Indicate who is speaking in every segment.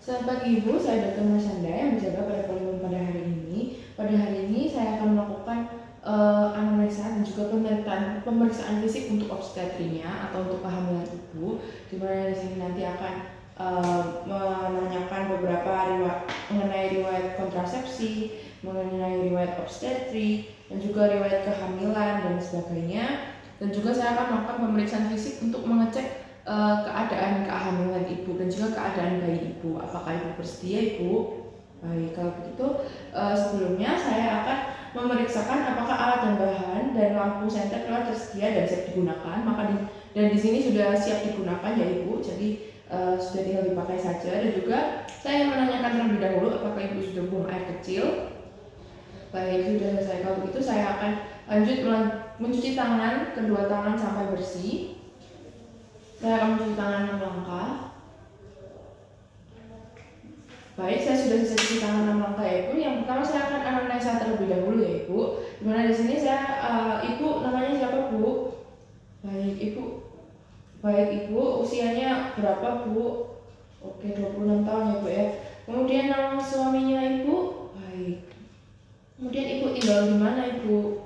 Speaker 1: Selamat pagi Ibu, saya Dr. Marsanda yang menjaga pada polimun pada hari ini. Pada hari ini saya akan melakukan anamnesa dan juga pemeriksaan fisik untuk obstetrinya atau untuk kehamilan Ibu. Di mana di sini nanti akan menanyakan beberapa mengenai riwayat kontrasepsi, mengenai riwayat obstetri, dan juga riwayat kehamilan dan sebagainya. Dan juga saya akan melakukan pemeriksaan fisik untuk mengecek keadaan kehamilan ibu dan juga keadaan bayi ibu. Apakah ibu bersedia Ibu? Baik, kalau begitu sebelumnya saya akan memeriksakan apakah alat dan bahan dan lampu senter telah tersedia dan siap digunakan. Dan di sini sudah siap digunakan ya Ibu. Jadi sudah tinggal dipakai saja. Dan juga saya menanyakan terlebih dahulu apakah Ibu sudah buang air kecil. Baik, sudah selesai. Kalau begitu saya akan lanjut mencuci tangan, kedua tangan sampai bersih. Saya akan mencuci tangan 6 langkah. Baik, saya sudah selesai cuci tangan 6 langkah ya Ibu. Yang pertama saya akan anamnesa terlebih dahulu ya Ibu. Dimana di sini Ibu namanya siapa Bu? Baik Ibu, usianya berapa Bu? Oke, 26 tahun ya Bu ya. Kemudian nama suaminya Ibu? Baik. Kemudian Ibu tinggal di mana Ibu?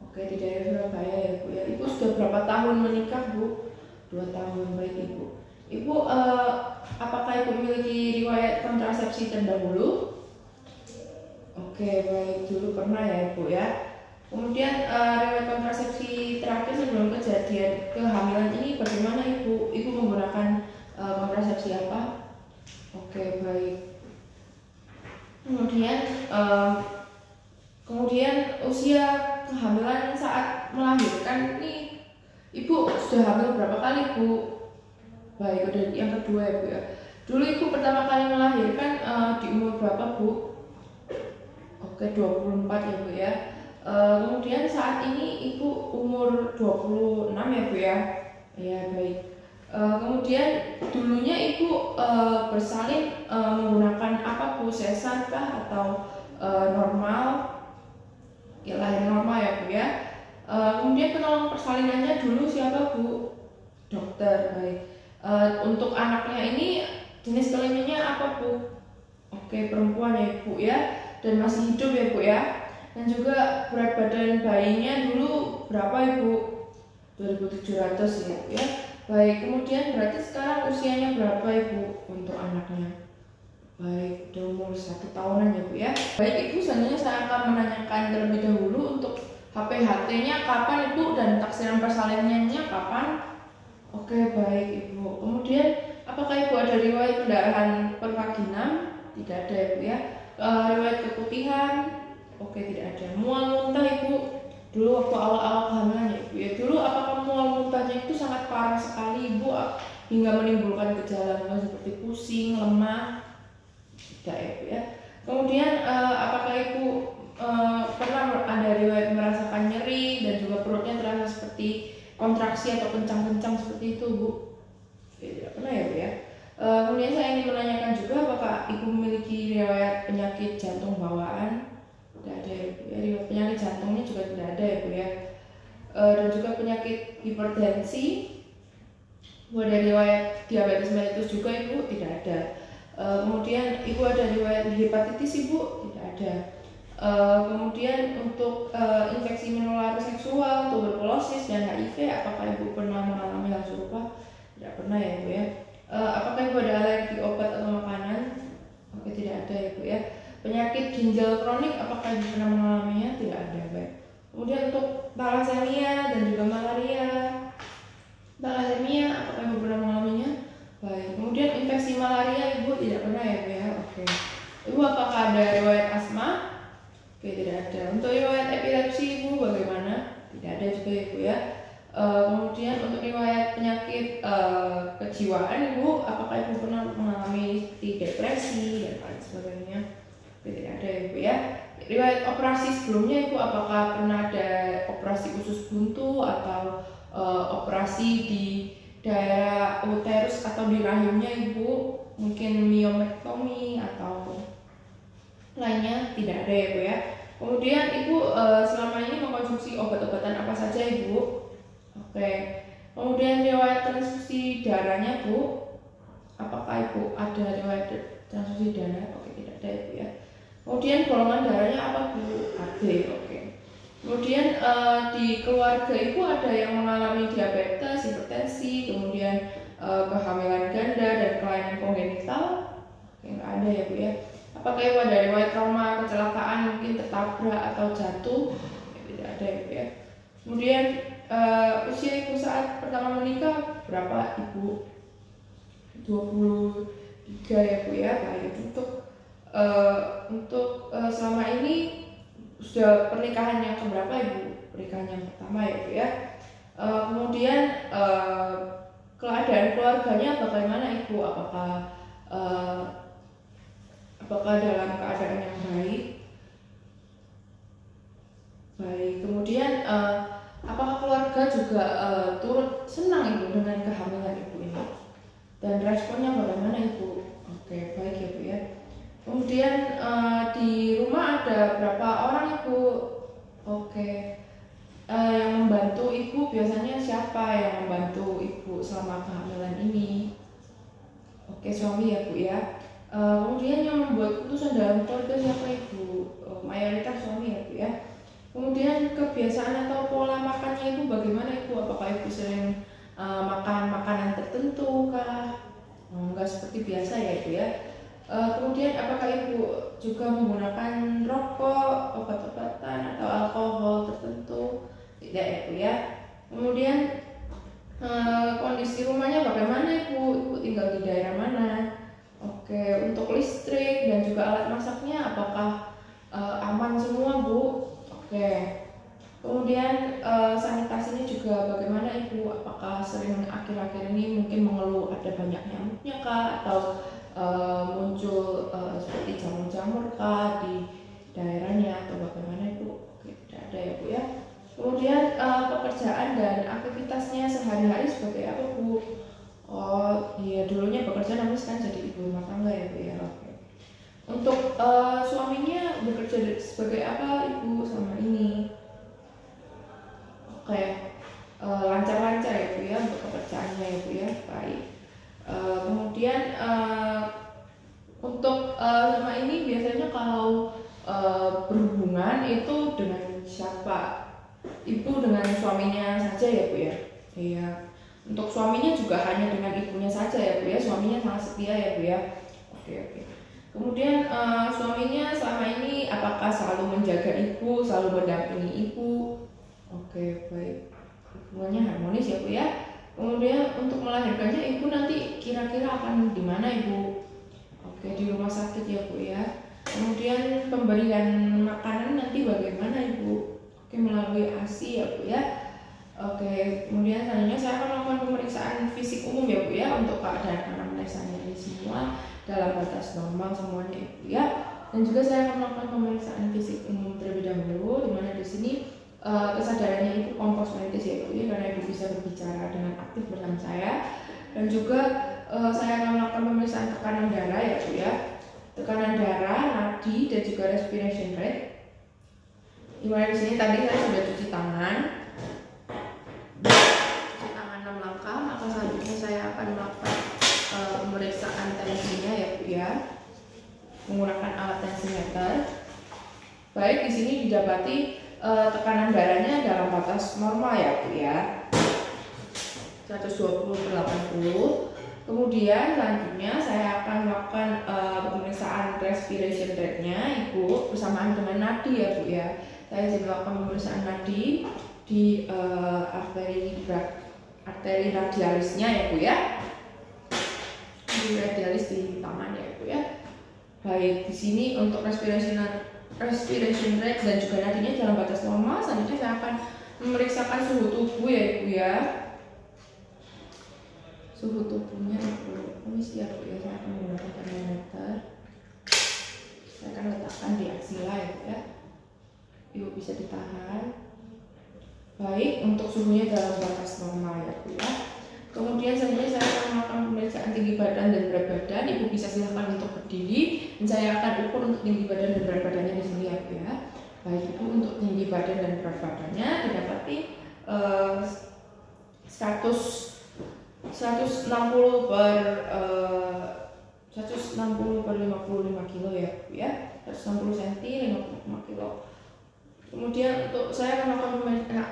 Speaker 1: Oke, di daerah Surabaya ya Bu ya. Ibu sudah berapa tahun menikah Bu? 2 tahun. Baik Ibu. Ibu apakah Ibu memiliki riwayat kontrasepsi terdahulu? Oke, baik, dulu pernah ya Ibu ya. Kemudian riwayat kontrasepsi terakhir sebelum kejadian kehamilan ini bagaimana Ibu? Ibu menggunakan kontrasepsi apa? Oke, baik. Kemudian usia kehamilan saat melahirkan ini Ibu sudah hamil berapa kali Bu? Baik, udah yang kedua ya Bu ya. Dulu Ibu pertama kali melahirkan di umur berapa Bu? Oke, 24 ya Bu ya. Kemudian saat ini Ibu umur 26 ya Bu ya. Ya baik. Kemudian dulunya Ibu bersalin menggunakan apa Bu? Sesar kah atau normal? Ya lahir normal ya Bu ya. Kemudian penolong persalinannya dulu siapa Bu? Dokter. Baik. Untuk anaknya ini jenis kelaminnya apa Bu? Oke, perempuan ya Ibu ya, dan masih hidup ya Bu ya. Dan juga berat badan bayinya dulu berapa Ibu? 2700 ya Bu ya. Baik, kemudian berarti sekarang usianya berapa Ibu untuk anaknya? Baik, udah umur 1 tahunan ya Bu ya. Baik Ibu, selanjutnya saya akan menanyakan terlebih dahulu untuk HPHT-nya kapan Ibu dan taksiran persalinannya kapan? Oke, baik Ibu. Kemudian apakah Ibu ada riwayat pendarahan pervaginam? Tidak ada ya Bu ya. Riwayat keputihan? Oke, tidak ada. Mual muntah Ibu? Dulu waktu awal-awal kehamilan ya Ibu ya. Dulu apakah mual muntahnya itu sangat parah sekali Ibu hingga menimbulkan gejala seperti pusing, lemah? Tidak ya Bu ya. Kemudian apakah Ibu pernah ada riwayat merasakan nyeri dan juga perutnya terasa seperti kontraksi atau kencang-kencang seperti itu Bu? Tidak pernah ya Bu ya. Kemudian saya ingin menanyakan juga apakah Ibu memiliki riwayat penyakit jantung bawaan? Tidak ada ya Bu ya. Riwayat penyakit jantungnya juga tidak ada ya Bu ya. Dan juga penyakit hipertensi. Ibu ada riwayat diabetes mellitus juga Ibu? Tidak ada. Kemudian Ibu ada riwayat hepatitis Ibu? Tidak ada. Kemudian untuk infeksi menular seksual, tuberkulosis dan HIV, apakah Ibu pernah mengalami hal serupa? Tidak pernah ya Bu ya. Apakah Ibu ada alergi obat atau makanan? Oke, tidak ada ya Bu ya. Penyakit ginjal kronik, apakah Ibu pernah mengalaminya? Tidak ada. Baik. Kemudian untuk thalassemia dan juga malaria, apakah Ibu pernah mengalaminya? Baik. Kemudian infeksi malaria Ibu tidak pernah ya Bu ya. Oke. Ibu apakah ada riwayat asma? Oke, tidak ada. Untuk riwayat epilepsi Ibu bagaimana? Tidak ada juga ya Bu ya. Kemudian untuk riwayat penyakit kejiwaan Ibu, apakah Ibu pernah mengalami depresi dan lain sebagainya? Oke, tidak ada ya Bu ya. Riwayat operasi sebelumnya Ibu, apakah pernah ada operasi usus buntu atau operasi di daerah uterus atau di rahimnya Ibu? Mungkin myomectomy atau lainnya? Tidak ada ya Bu ya. Kemudian Ibu selama ini mengkonsumsi obat-obatan apa saja Ibu? Oke. Kemudian riwayat transfusi darahnya Bu, apakah Ibu ada ada riwayat transfusi darah? Oke, tidak ada ya Bu ya. Kemudian golongan darahnya apa Bu? AB. Oke. Kemudian di keluarga Ibu ada yang mengalami diabetes, hipertensi, kemudian kehamilan ganda dan kelainan kongenital? Oke, nggak ada ya Bu ya. Apakah Ibu ada riwayat trauma, kecelakaan, mungkin tertabrak atau jatuh? Ya, tidak ada ya Bu ya. Kemudian usia Ibu saat pertama menikah berapa Ibu? 23 ya Bu ya. Baik, untuk selama ini sudah pernikahan yang keberapa Ibu? Pernikahan yang pertama ya Bu ya. Kemudian keadaan keluarganya bagaimana Ibu? Apakah dalam keadaan yang baik? Baik. Kemudian apakah keluarga juga turut senang Ibu dengan kehamilan Ibu ini? Dan responnya bagaimana Ibu? Oke, baik ya Bu ya. Kemudian di rumah ada berapa orang Ibu? Oke. Yang membantu Ibu biasanya siapa yang membantu Ibu selama kehamilan ini? Oke, suami ya Bu ya. Kemudian yang membuat keputusan dalam keluarga siapa Ibu? Mayoritas suami ya Bu ya. Kemudian kebiasaan atau pola makannya Ibu bagaimana Ibu? Apakah Ibu sering makan makanan tertentu kah? Enggak seperti biasa ya Ibu ya. Kemudian apakah Ibu juga menggunakan rokok, obat-obatan atau alkohol tertentu? Tidak ya Bu ya. Kemudian kondisi rumahnya bagaimana Ibu? Ibu tinggal di daerah mana? Oke, untuk listrik dan juga alat masaknya apakah aman semua Bu? Oke. Kemudian sanitasinya juga bagaimana Ibu? Apakah sering akhir-akhir ini mungkin mengeluh ada banyak nyamuknya kah? Atau muncul seperti jamur-jamur kah di daerahnya atau bagaimana Ibu? Oke, tidak ada ya Bu ya. Kemudian pekerjaan dan aktivitasnya sehari-hari sebagai apa Bu? Oh iya, dulunya bekerja namun sekarang jadi ibu rumah tangga ya Bu ya. Oke. Untuk suaminya bekerja sebagai apa Ibu selama ini? Oke, lancar-lancar ya Bu ya untuk pekerjaannya ya Bu ya. Baik. Kemudian untuk selama ini biasanya kalau berhubungan itu dengan siapa? Ibu dengan suaminya saja ya Bu ya. Iya. Untuk suaminya juga hanya dengan ibunya saja ya Bu ya. Suaminya sangat setia ya Bu ya. Oke. Kemudian suaminya selama ini apakah selalu menjaga Ibu, selalu mendampingi Ibu? Oke, baik. Hubungannya harmonis ya Bu ya. Kemudian untuk melahirkannya Ibu nanti kira-kira akan di mana Ibu? Oke, di rumah sakit ya Bu ya. Kemudian pemberian makanan nanti bagaimana Ibu? Oke, melalui ASI ya Bu ya. Oke, kemudian selanjutnya saya akan melakukan pemeriksaan fisik umum ya Bu ya untuk keadaan anamnesanya ini semua dalam batas normal semuanya Ibu ya. Dan juga saya akan melakukan pemeriksaan fisik umum terlebih dahulu, di mana di sini kesadarannya Ibu kompos medis ya Bu ya, karena Ibu bisa berbicara dengan aktif bersama saya. Dan juga saya akan melakukan pemeriksaan tekanan darah ya Bu ya, tekanan darah, nadi dan juga respiration rate. Di mana di sini tadi saya sudah cuci tangan 6 langkah, maka selanjutnya saya akan melakukan pemeriksaan tensinya ya Bu ya, menggunakan alat tensimeter. Baik, di sini didapati tekanan darahnya dalam batas normal ya Bu ya, 120/80. Kemudian selanjutnya saya akan melakukan pemeriksaan respiration rate-nya Ibu bersamaan dengan nadi ya Bu ya. Saya akan melakukan pemeriksaan nadi di arteri radialisnya ya Bu ya, di radialis di tangan ya Bu ya. Baik, di sini untuk respiration rate dan juga nadinya dalam batas normal. Selanjutnya saya akan memeriksakan suhu tubuh ya Ibu ya. Suhu tubuhnya Ibu, permisi ya Bu ya, saya akan menggunakan termometer. Saya akan letakkan di aksila ya Bu ya. Ibu bisa ditahan. Baik, untuk suhunya dalam batas normal ya Bu ya. Kemudian selanjutnya saya akan melakukan pemeriksaan tinggi badan dan berat badan. Ibu bisa silakan untuk berdiri dan saya akan ukur untuk tinggi badan dan berat badannya di sini ya Bu ya. Baik Ibu, untuk tinggi badan dan berat badannya didapati 160 per 160 160 per 55 kilo ya Bu ya, 160 cm 55 kilo. Kemudian untuk saya akan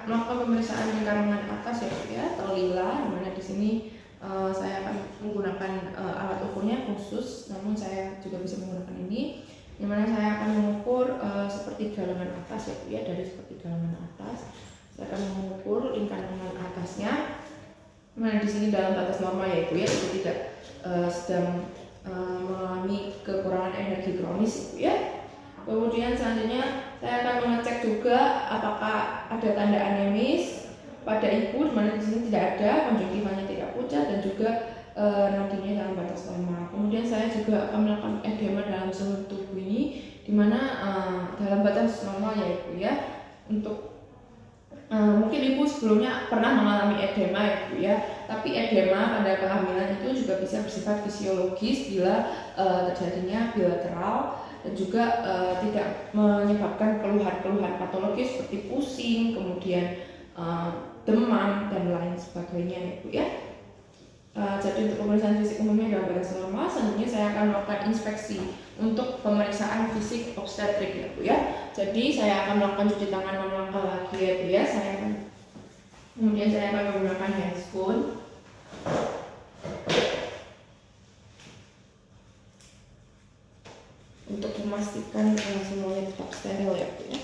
Speaker 1: melakukan pemeriksaan lingkar lengan atas ya Bu ya, atau lila, dimana di sini saya akan menggunakan alat ukurnya khusus, namun saya juga bisa menggunakan ini, dimana saya akan mengukur sepertiga lengan atas ya Bu ya, dari sepertiga lengan atas saya akan mengukur lingkar lengan atasnya, dimana di sini dalam batas normal ya Bu ya, itu tidak sedang mengalami kekurangan energi kronis ya Bu ya. Kemudian selanjutnya saya akan mengecek juga apakah ada tanda anemis pada ibu, di mana di sini tidak ada, konjungtivanya tidak pucat dan juga nadinya dalam batas normal. Kemudian saya juga akan melakukan edema dalam seluruh tubuh ini, di mana dalam batas normal ya Ibu ya. Untuk mungkin Ibu sebelumnya pernah mengalami edema ya Bu ya, tapi edema pada kehamilan itu juga bisa bersifat fisiologis bila terjadinya bilateral dan juga tidak menyebabkan keluhan-keluhan patologis seperti pusing, kemudian demam dan lain sebagainya ya Bu ya. Jadi untuk pemeriksaan fisik umumnya dalam batas normal, selanjutnya saya akan melakukan inspeksi untuk pemeriksaan fisik obstetrik ya Bu ya. Jadi saya akan melakukan cuci tangan 6 langkah lagi ya Bu ya. Kemudian saya akan menggunakan handscoon untuk memastikan semuanya tetap steril ya Bu ya.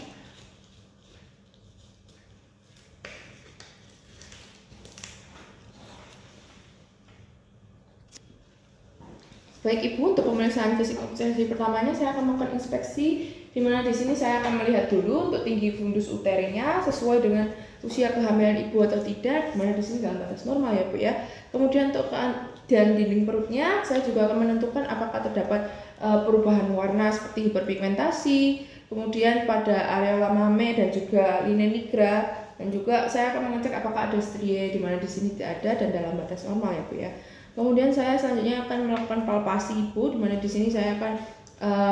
Speaker 1: Baik Ibu, untuk pemeriksaan fisik obstetriksi pertamanya saya akan melakukan inspeksi, di mana di sini saya akan melihat dulu untuk tinggi fundus uterinya sesuai dengan usia kehamilan Ibu atau tidak, di mana di sini dalam batas normal ya Bu ya. Kemudian untuk keadaan dinding perutnya, saya juga akan menentukan apakah terdapat perubahan warna seperti hiperpigmentasi, kemudian pada areola mame dan juga linea nigra, dan juga saya akan mengecek apakah ada strie, di mana di sini tidak ada dan dalam batas normal ya Bu ya. Kemudian saya selanjutnya akan melakukan palpasi Ibu, di mana di sini saya akan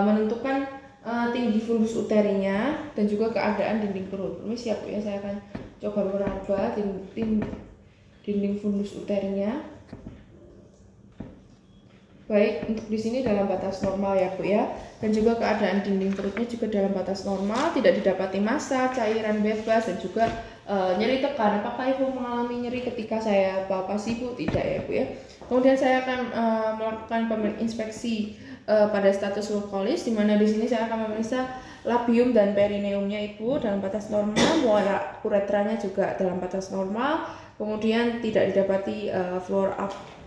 Speaker 1: menentukan tinggi fundus uterinya dan juga keadaan dinding perut. Permisi ya Bu ya, saya akan coba meraba dinding fundus uterinya. Baik, untuk di sini dalam batas normal ya Bu ya, dan juga keadaan dinding perutnya juga dalam batas normal, tidak didapati massa, cairan bebas dan juga nyeri tekan. Apakah Ibu mengalami nyeri ketika saya palpasi Ibu? Tidak ya Bu ya. Kemudian saya akan melakukan inspeksi pada status lokalis, di mana di sini saya akan memeriksa labium dan perineumnya Ibu dalam batas normal, muara uretranya juga dalam batas normal. Kemudian tidak didapati fluor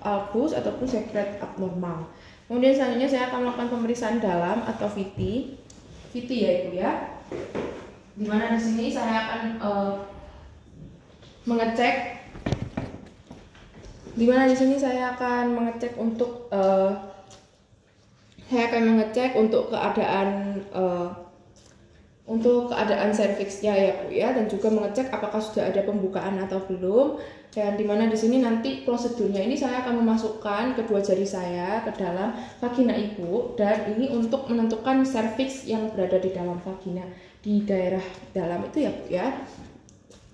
Speaker 1: albus ataupun sekret abnormal. Kemudian selanjutnya saya akan melakukan pemeriksaan dalam atau VT ya Ibu ya. Di mana di sini saya akan mengecek keadaan serviksnya ya Bu ya, dan juga mengecek apakah sudah ada pembukaan atau belum. Dan dimana di sini nanti prosedurnya ini saya akan memasukkan kedua jari saya ke dalam vagina Ibu, dan ini untuk menentukan serviks yang berada di dalam vagina di daerah dalam itu ya Bu ya.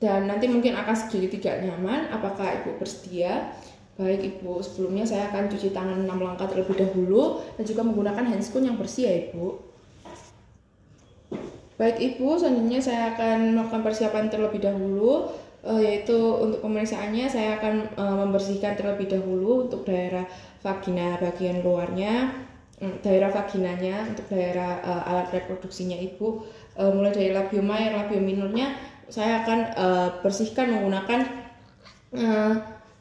Speaker 1: Dan nanti mungkin akan sedikit tidak nyaman, apakah Ibu bersedia? Baik Ibu, sebelumnya saya akan cuci tangan 6 langkah terlebih dahulu dan juga menggunakan handscoon yang bersih ya Ibu. Baik Ibu, selanjutnya saya akan melakukan persiapan terlebih dahulu, yaitu untuk pemeriksaannya saya akan membersihkan terlebih dahulu untuk daerah vagina bagian luarnya, daerah vaginanya, untuk daerah alat reproduksinya Ibu, mulai dari labium mayor, labium minornya saya akan bersihkan menggunakan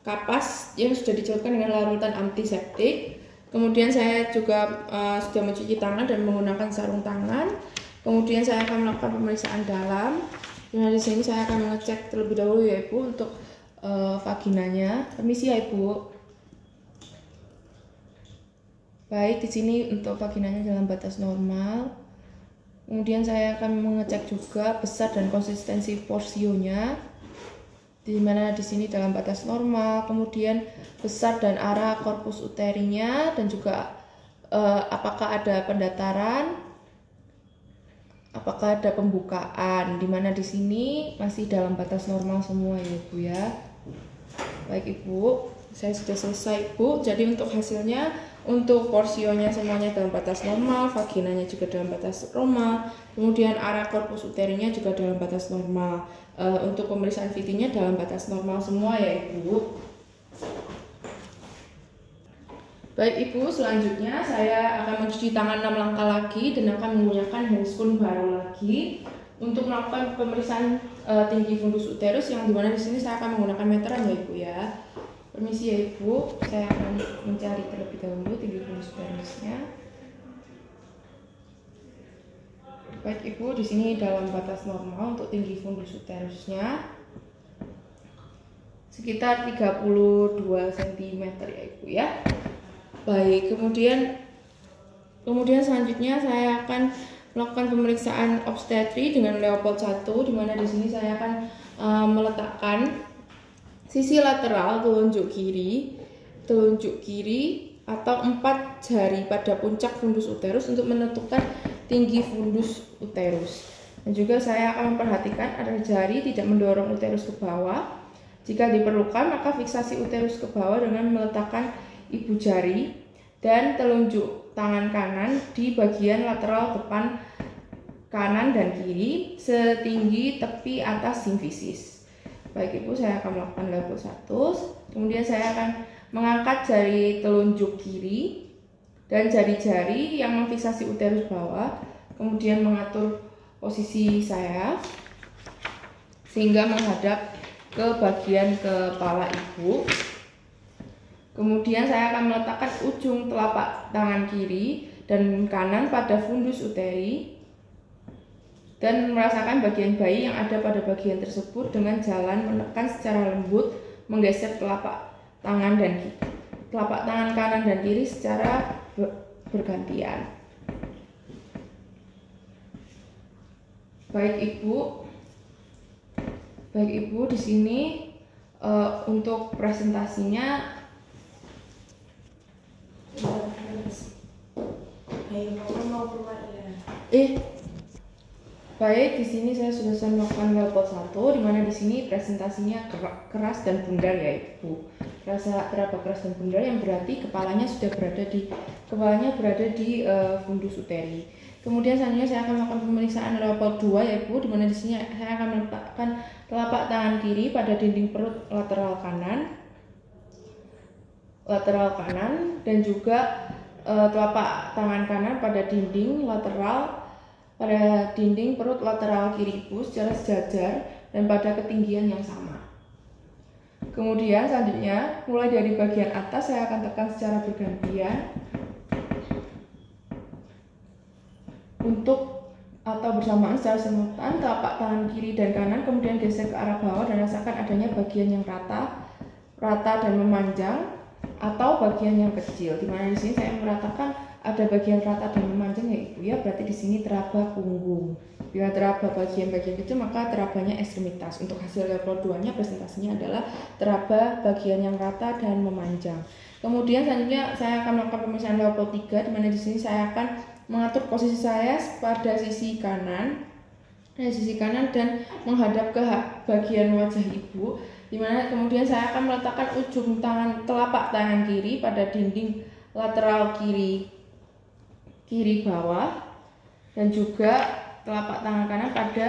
Speaker 1: kapas yang sudah dicelupkan dengan larutan antiseptik. Kemudian saya juga sudah mencuci tangan dan menggunakan sarung tangan. Kemudian saya akan melakukan pemeriksaan dalam. Nah, di sini saya akan mengecek terlebih dahulu ya Ibu untuk vaginanya. Permisi ya Ibu. Baik, di sini untuk vaginanya dalam batas normal. Kemudian saya akan mengecek juga besar dan konsistensi porsionya, di mana di sini dalam batas normal. Kemudian besar dan arah korpus uterinya, dan juga apakah ada pendataran, apakah ada pembukaan, di mana di sini masih dalam batas normal semua ya Ibu ya. Baik Ibu, saya sudah selesai Ibu. Jadi untuk hasilnya Untuk porsionya semuanya dalam batas normal, vaginanya juga dalam batas normal, kemudian area korpus uterinya juga dalam batas normal. Untuk pemeriksaan VT-nya dalam batas normal semua ya Ibu. Baik Ibu, selanjutnya saya akan mencuci tangan 6 langkah lagi dan akan menggunakan handscoon baru lagi untuk melakukan pemeriksaan tinggi fundus uterus, yang dimana di sini saya akan menggunakan meteran ya Ibu ya. Permisi ya Ibu, saya akan mencari terlebih dahulu tinggi fundus uterusnya. Baik Ibu, di sini dalam batas normal untuk tinggi fundus uterusnya sekitar 32 cm ya Ibu ya. Baik, kemudian selanjutnya saya akan melakukan pemeriksaan obstetri dengan Leopold 1, di mana di sini saya akan meletakkan sisi lateral telunjuk kiri atau 4 jari pada puncak fundus uterus untuk menentukan tinggi fundus uterus. Dan juga saya akan memperhatikan agar jari tidak mendorong uterus ke bawah. Jika diperlukan, maka fiksasi uterus ke bawah dengan meletakkan ibu jari dan telunjuk tangan kanan di bagian lateral depan kanan dan kiri setinggi tepi atas simfisis. Baik Ibu, saya akan melakukan Leopold 1. Kemudian saya akan mengangkat jari telunjuk kiri dan jari-jari yang memfiksasi uterus bawah, kemudian mengatur posisi saya sehingga menghadap ke bagian kepala Ibu. Kemudian saya akan meletakkan ujung telapak tangan kiri dan kanan pada fundus uteri dan merasakan bagian bayi yang ada pada bagian tersebut dengan jalan menekan secara lembut, menggeser telapak tangan kanan dan kiri secara bergantian. Baik Ibu, di sini untuk presentasinya baik, di sini saya sudah selesai melakukan Leopold 1, di mana di sini presentasinya keras dan bundar ya Ibu. Teraba keras dan bundar yang berarti kepalanya berada di fundus uteri. Kemudian selanjutnya saya akan melakukan pemeriksaan Leopold 2 ya Ibu, di mana di sini saya akan meletakkan telapak tangan kiri pada dinding perut lateral kanan dan juga telapak tangan kanan pada dinding perut lateral kiri Ibu secara sejajar dan pada ketinggian yang sama. Kemudian selanjutnya mulai dari bagian atas saya akan tekan secara bergantian atau bersamaan secara simultan telapak tangan kiri dan kanan, kemudian geser ke arah bawah dan rasakan adanya bagian yang rata dan memanjang atau bagian yang kecil. Di mana di sini saya meratakan ada bagian rata dan memanjang ya Ibu ya, berarti di sini teraba punggung. Bila teraba bagian-bagian kecil maka terabanya ekstremitas. Untuk hasil Leopold 2-nya presentasinya adalah teraba bagian yang rata dan memanjang. Kemudian selanjutnya saya akan melakukan pemeriksaan Leopold 3, di mana di sini saya akan mengatur posisi saya pada sisi kanan dan menghadap ke bagian wajah Ibu, di mana kemudian saya akan meletakkan ujung telapak tangan kiri pada dinding lateral kiri bawah dan juga telapak tangan kanan pada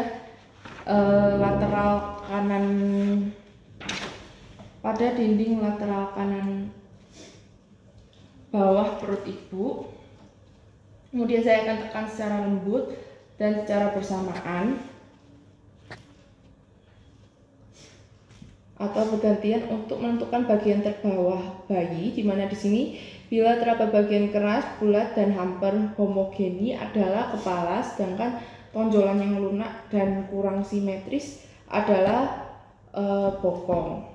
Speaker 1: pada dinding lateral kanan bawah perut Ibu. Kemudian saya akan tekan secara lembut dan secara bersamaan atau bergantian untuk menentukan bagian terbawah bayi, di mana di sini bila teraba bagian keras, bulat dan hampir homogeni adalah kepala, sedangkan tonjolan yang lunak dan kurang simetris adalah bokong.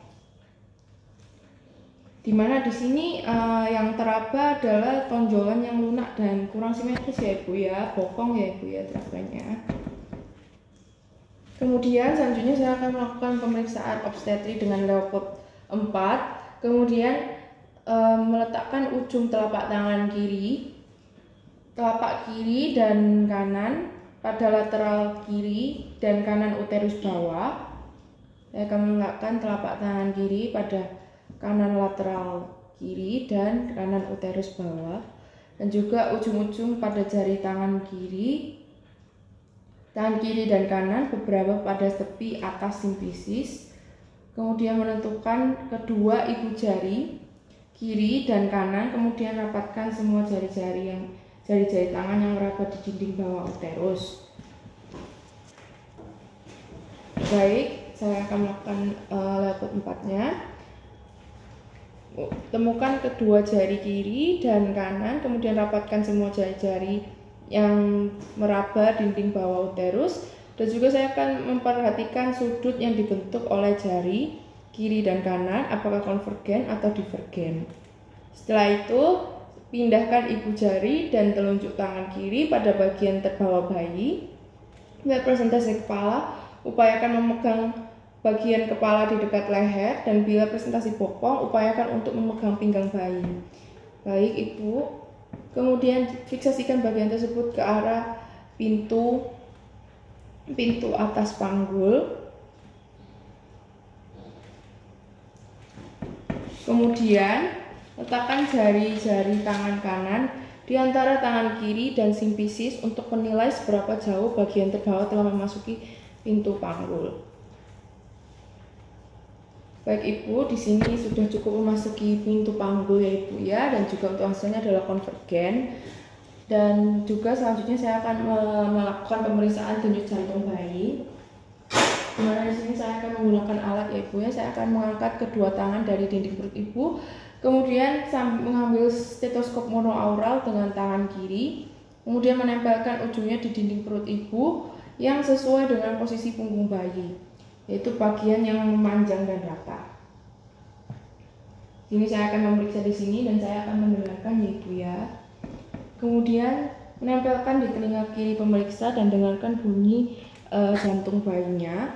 Speaker 1: Di mana di sini yang teraba adalah tonjolan yang lunak dan kurang simetris ya Ibu ya, bokong ya Ibu ya terabanya. Kemudian selanjutnya saya akan melakukan pemeriksaan obstetri dengan Leopold 4. Kemudian meletakkan ujung telapak tangan telapak kiri dan kanan pada lateral kiri dan kanan uterus bawah. Saya akan meletakkan telapak tangan kiri pada kanan lateral kiri dan kanan uterus bawah, dan juga ujung-ujung pada jari tangan kiri dan kanan beberapa pada tepi atas simfisis. Kemudian menentukan kedua ibu jari kiri dan kanan, kemudian rapatkan semua jari-jari tangan yang merapat di dinding bawah uterus. Baik, saya akan melakukan layout 4-nya. Temukan kedua jari kiri dan kanan, kemudian rapatkan semua jari-jari yang meraba dinding bawah uterus, dan juga saya akan memperhatikan sudut yang dibentuk oleh jari kiri dan kanan, apakah konvergen atau divergen. Setelah itu, pindahkan ibu jari dan telunjuk tangan kiri pada bagian terbawah bayi. Bila presentasi kepala, upayakan memegang bagian kepala di dekat leher, dan bila presentasi bokong, upayakan untuk memegang pinggang bayi. Baik Ibu, kemudian fiksasikan bagian tersebut ke arah pintu atas panggul. Kemudian letakkan jari-jari tangan kanan di antara tangan kiri dan simfisis untuk menilai seberapa jauh bagian terbawah telah memasuki pintu panggul. Baik Ibu, di sini sudah cukup memasuki pintu panggul ya Ibu ya, dan juga untuk hasilnya adalah konvergen. Dan juga selanjutnya saya akan melakukan pemeriksaan denyut jantung bayi. Dimana di sini saya akan menggunakan alat ya Ibu ya. Saya akan mengangkat kedua tangan dari dinding perut Ibu, kemudian mengambil stetoskop monoaural dengan tangan kiri, kemudian menempelkan ujungnya di dinding perut Ibu yang sesuai dengan posisi punggung bayi, yaitu bagian yang memanjang dan rata. Ini saya akan memeriksa di sini dan saya akan mendengarkan ya Ibu ya. Kemudian menempelkan di telinga kiri pemeriksa dan dengarkan bunyi jantung bayinya.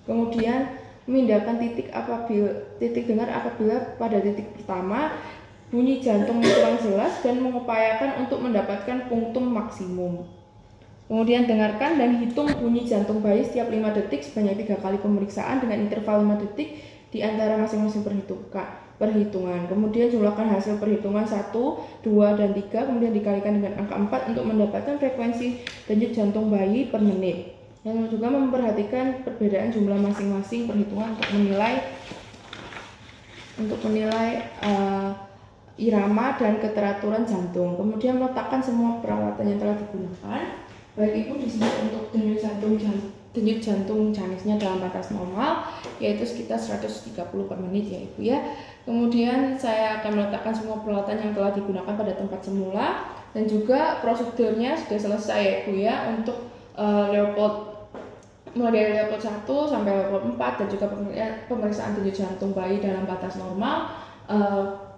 Speaker 1: Kemudian memindahkan titik dengar apabila pada titik pertama bunyi jantung kurang jelas dan mengupayakan untuk mendapatkan punktum maksimum. Kemudian dengarkan dan hitung bunyi jantung bayi setiap 5 detik sebanyak 3 kali pemeriksaan dengan interval 5 detik di antara masing-masing perhitungan. Kemudian jumlahkan hasil perhitungan 1, 2, dan 3, kemudian dikalikan dengan angka 4 untuk mendapatkan frekuensi denyut jantung bayi per menit. Dan juga memperhatikan perbedaan jumlah masing-masing perhitungan untuk menilai irama dan keteraturan jantung. Kemudian meletakkan semua peralatan yang telah digunakan. Baik Ibu, di sini untuk denyut jantung janisnya dalam batas normal, yaitu sekitar 130 per menit ya Ibu ya. Kemudian saya akan meletakkan semua peralatan yang telah digunakan pada tempat semula, dan juga prosedurnya sudah selesai ya Ibu ya untuk mulai dari Leopold 1 sampai Leopold 4, dan juga pemeriksaan denyut jantung bayi dalam batas normal,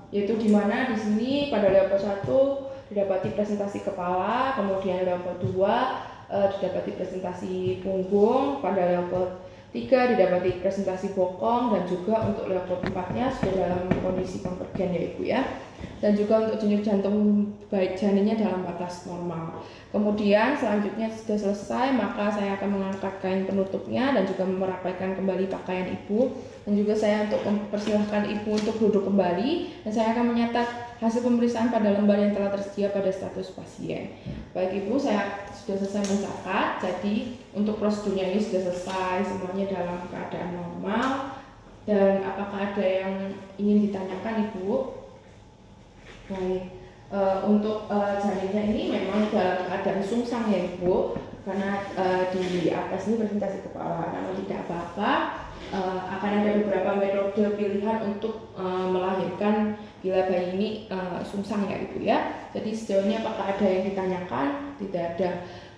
Speaker 1: yaitu di mana di sini pada Leopold 1 didapati presentasi kepala, kemudian Leopold 2 didapati presentasi punggung, pada Leopold 3 didapati presentasi bokong, dan juga untuk Leopold 4-nya sudah dalam kondisi konvergen ya Ibu ya. Dan juga untuk denyut jantung baik janinnya dalam batas normal. Kemudian selanjutnya sudah selesai, maka saya akan mengangkat kain penutupnya dan juga merapaikan kembali pakaian Ibu, dan juga saya untuk mempersilahkan Ibu untuk duduk kembali, dan saya akan menyatat hasil pemeriksaan pada lembar yang telah tersedia pada status pasien. Baik Ibu, saya sudah selesai mencatat, jadi untuk prosedurnya ini sudah selesai, semuanya dalam keadaan normal. Dan apakah ada yang ingin ditanyakan Ibu? Baik, untuk janinnya ini memang dalam keadaan sungsang ya Ibu, karena di atas ini presentasi kepala, namun tidak apa-apa. Akan ada beberapa metode pilihan untuk melahirkan bila bayi ini sungsang ya Ibu ya. Jadi sejauh ini apakah ada yang ditanyakan? Tidak ada.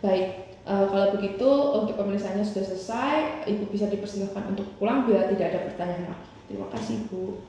Speaker 1: Baik, kalau begitu untuk pemeriksaannya sudah selesai, Ibu bisa dipersilakan untuk pulang bila tidak ada pertanyaan lagi. Terima kasih Ibu.